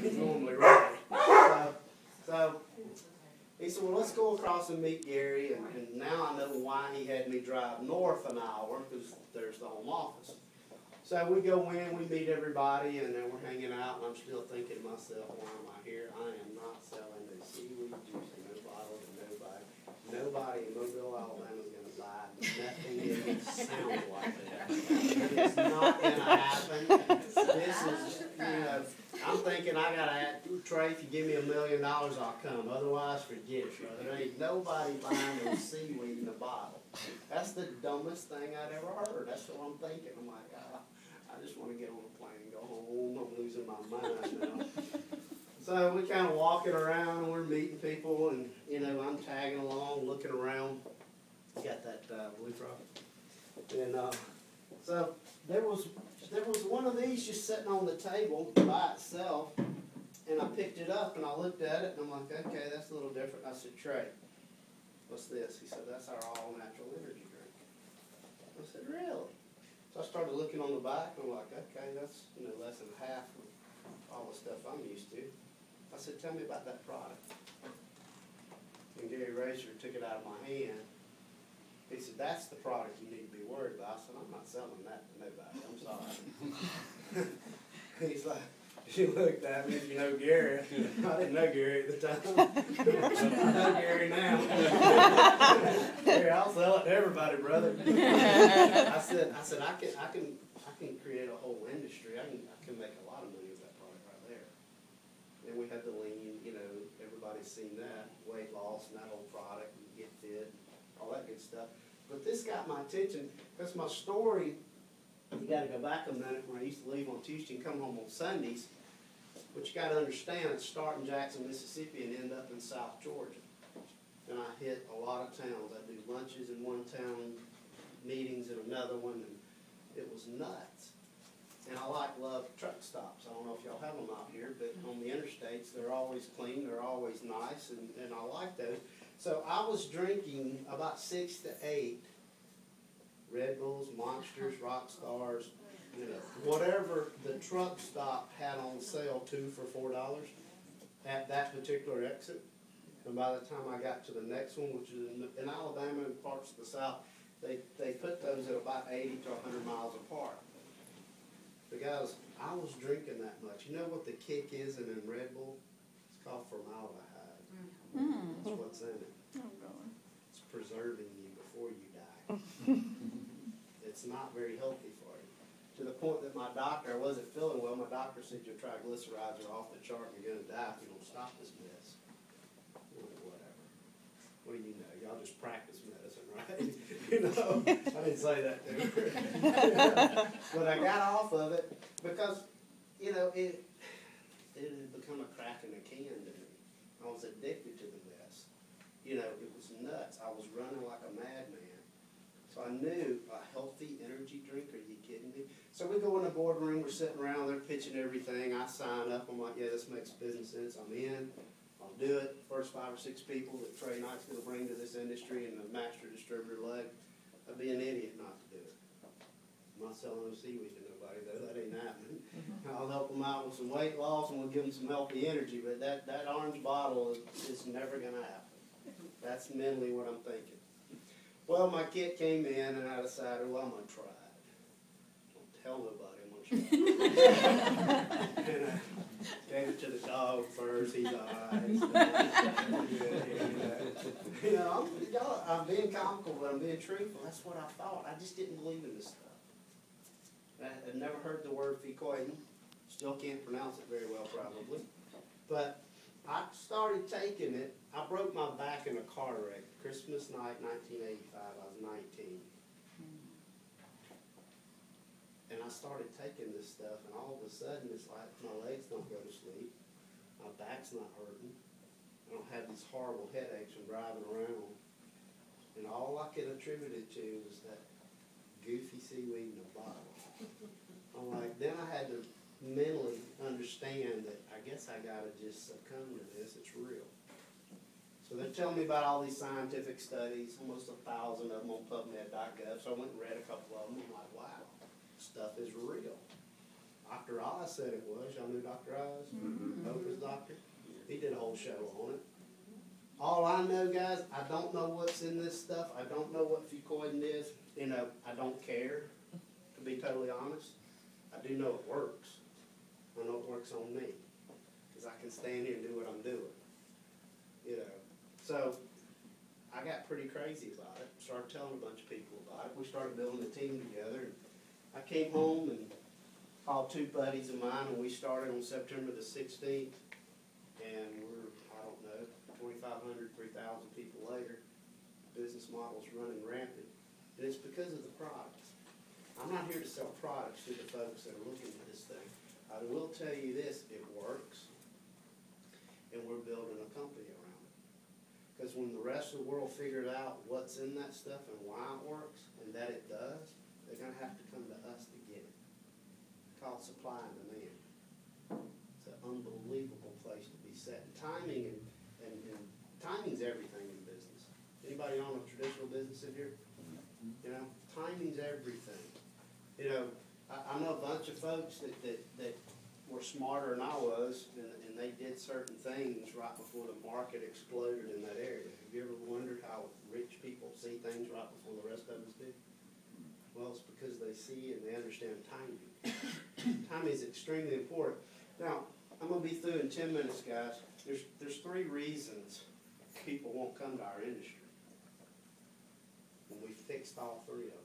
He's normally right. So he said, well, let's go across and meet Gary, and now I know why he had me drive north an hour, because there's the home office. So we go in, we meet everybody, and then we're hanging out, and I'm still thinking to myself, why am I here? I am not selling the seaweed juice in no bottle to nobody. Nobody in Mobile, Alabama is going to buy nothing even sounds like that. It's not going to happen. This is, I'm thinking I got to, Trey, if you give me $1 million, I'll come. Otherwise, forget it, brother. There ain't nobody buying no seaweed in a bottle. That's the dumbest thing I'd ever heard. That's what I'm thinking. I'm like, I just want to get on a plane and go home. I'm losing my mind now. So we kind of walking around and we're meeting people, and I'm tagging along, looking around. Got that blue frog. And so there was one of these just sitting on the table by itself, and I picked it up and I looked at it and I'm like, okay, that's a little different. I said, Trey, what's this? He said, that's our all-natural energy drink. I said, really? So I started looking on the back and I'm like, okay, that's less than half of all the stuff I'm used to. I said, tell me about that product. And Gary Racer took it out of my hand. He said, that's the product you need to be worried about. I said, I'm not selling that to nobody. I'm sorry. He's like, she looked at me, Gary. I didn't know Gary at the time. I know Gary now. Gary, I'll sell it to everybody, brother. I said, I can create a whole industry. I can make a lot of money with that product right there. And we had the lean, everybody's seen that, weight loss and that whole product, and get fit, all that good stuff. But this got my attention because my story, you got to go back a minute when I used to leave on Tuesday and come home on Sundays. But you got to understand, it's start in Jackson, Mississippi, and end up in South Georgia. And I hit a lot of towns. I do lunches in one town, meetings in another one, and it was nuts. And I love truck stops. I don't know if y'all have them out here, but on the interstates, they're always clean, they're always nice, and I like those. So I was drinking about 6 to 8 Red Bulls, Monsters, Rock Stars, whatever the truck stop had on sale, 2 for $4 at that particular exit. And by the time I got to the next one, which is in Alabama and parts of the South, they put those at about 80 to 100 miles apart. But guys, I was drinking that much. You know what the kick is in Red Bull? It's called formaldehyde. That's what's in it. It's preserving you before you die. It's not very healthy for you. To the point that my doctor, I wasn't feeling well, my doctor said your triglycerides are off the chart and you're going to die if you don't stop this mess. Whatever. What do you know? Y'all just practice medicine, right? I didn't say that to her. But I got off of it because, it had become a crack in the can to me. I was addicted to the mess. It was nuts. I was running like a madman. So I knew a healthy energy drink, are you kidding me? So we go in the boardroom, we're sitting around, they're pitching everything. I sign up, I'm like, yeah, this makes business sense. I'm in. I'll do it. First 5 or 6 people that Trey Knight's going to bring to this industry and the master distributor leg, I'd be an idiot not to do it. I'm not selling no seaweed to nobody, though. That ain't happening. I'll help them out with some weight loss and we'll give them some healthy energy, but that orange bottle is never going to happen. That's mentally what I'm thinking. Well, my kid came in and I decided, well, I'm going to try it. Don't tell nobody I'm going to try it. And I gave it to the dog first. He's all right. I'm being comical, but I'm being truthful. That's what I thought. I just didn't believe in this stuff. I'd never heard the word ficoidin. Still can't pronounce it very well, probably. But I started taking it. I broke my back in a car wreck. Christmas night, 1985. I was 19. And I started taking this stuff, and all of a sudden, it's like my legs don't go to sleep. My back's not hurting. I don't have these horrible headaches from driving around. And all I could attribute it to was that goofy seaweed in a bottle. I'm like, then I had to mentally understand that I guess I got to just succumb to this. It's real. So they're telling me about all these scientific studies, almost 1,000 of them on PubMed.gov. So I went and read a couple of them. I'm like, wow, stuff is real. Dr. Oz said it was. Y'all knew Dr. Oz? Oprah's doctor. He did a whole show on it. All I know, guys, I don't know what's in this stuff. I don't know what fucoidin is. You know, I don't care, to be totally honest. I do know it works. I know it works on me. Because I can stand here and do what I'm doing. You know, so I got pretty crazy about it. Started telling a bunch of people about it. We started building a team together. I came home and called two buddies of mine, and we started on September the 16th. And we're, I don't know, 2,500, 3,000 people later. Business model's running rampant. And it's because of the products. I'm not here to sell products to the folks that are looking at this thing. I will tell you this, it works. And we're building a company around it. Because when the rest of the world figured out what's in that stuff and why it works, and that it does, they're going to have to come to us to get it. It's called supply and demand. It's an unbelievable place to be set. And timing and timing's everything in business. Anybody own a traditional business in here? You know, timing's everything. You know, I know a bunch of folks that were smarter than I was, and they did certain things right before the market exploded in that area. Have you ever wondered how rich people see things right before the rest of us do? Well, it's because they see and they understand timing. Timing is extremely important. Now, I'm going to be through in 10 minutes, guys. There's 3 reasons people won't come to our industry. And we fixed all 3 of them.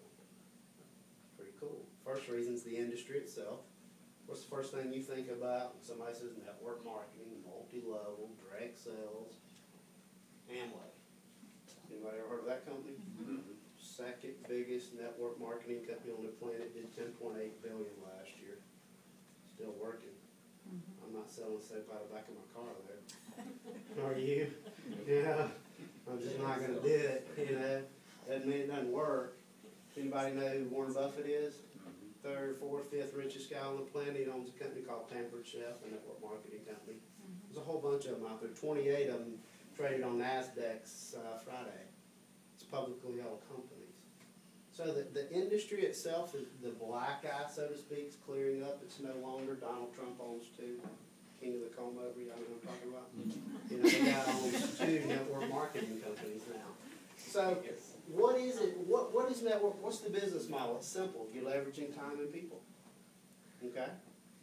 Pretty cool. First reason is the industry itself. What's the first thing you think about when somebody says network marketing, multi-level, direct sales? Amway. Anybody ever heard of that company? Second biggest network marketing company on the planet, did $10.8 billion last year. Still working. I'm not selling soap out of the back of my car though. Are you? Yeah. I'm just not going to do it. You know, doesn't mean it doesn't work. Anybody know who Warren Buffett is? 3rd, 4th, 5th richest guy on the planet. He owns a company called Pampered Chef, a network marketing company. There's a whole bunch of them out there. 28 of them traded on NASDAQ Friday. It's publicly held companies. So the industry itself, the black eye, so to speak, is clearing up. It's no longer Donald Trump owns 2. King of the comb over, y'all know what I'm talking about? You know, the guy owns 2 network marketing companies now. So what is it? What is network? What's the business model? It's simple. You're leveraging time and people. Okay?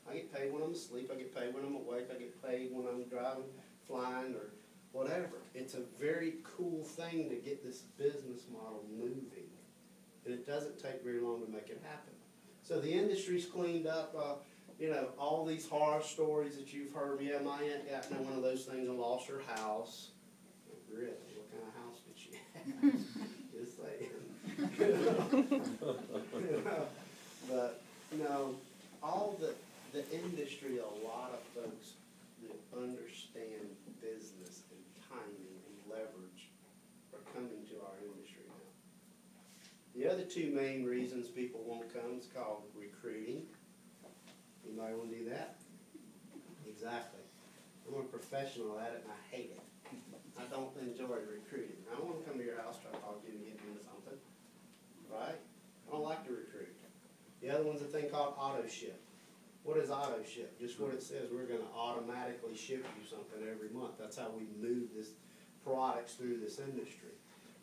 I get paid when I'm asleep. I get paid when I'm awake. I get paid when I'm driving, flying, or whatever. It's a very cool thing to get this business model moving. And it doesn't take very long to make it happen. So the industry's cleaned up. You know, all these horror stories that you've heard. Yeah, my aunt got in one of those things and lost her house. Really? What kind of house did she have? Just saying. But, you know, all the industry, a lot of folks that understand business and timing and leverage are coming to our industry now. The other 2 main reasons people won't come is called recruiting. Anybody want to do that? Exactly. I'm a professional at it and I hate it. I don't enjoy recruiting. I don't want to come to your house, try to talk to you and get into something. Right? I don't like to recruit. The other one's a thing called auto ship. What is auto ship? Just what it says, we're going to automatically ship you something every month. That's how we move this products through this industry.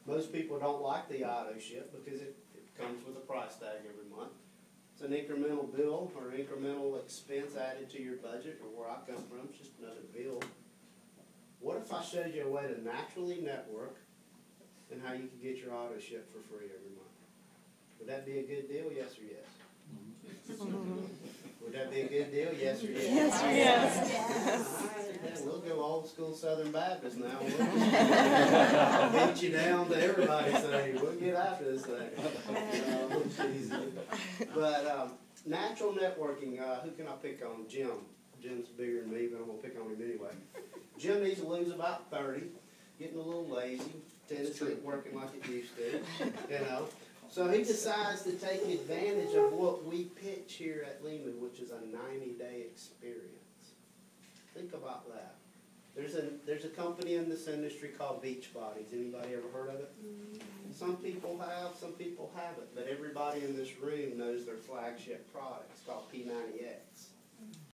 Most people don't like the auto ship because it comes with a price tag every month. It's an incremental bill or incremental expense added to your budget, or where I come from, it's just another bill. What if I showed you a way to naturally network and how you could get your auto ship for free every month? Would that be a good deal, yes or yes? Would that be a good deal, yes or yes? Yes or yes. All right, then we'll go old school Southern Baptist now. I'll beat you down to everybody saying, we'll get after this thing. But natural networking, who can I pick on? Jim. Jim's bigger than me, but I'm going to pick on him anyway. Jim needs to lose about 30, getting a little lazy, tendency at working like it used to, you know. So he decides to take advantage of what we pitch here at Lehman, which is a 90-day experience. Think about that. There's a company in this industry called Beach Bodies. Anybody ever heard of it? Some people have, some people haven't, but everybody in this room knows their flagship product. It's called P90X.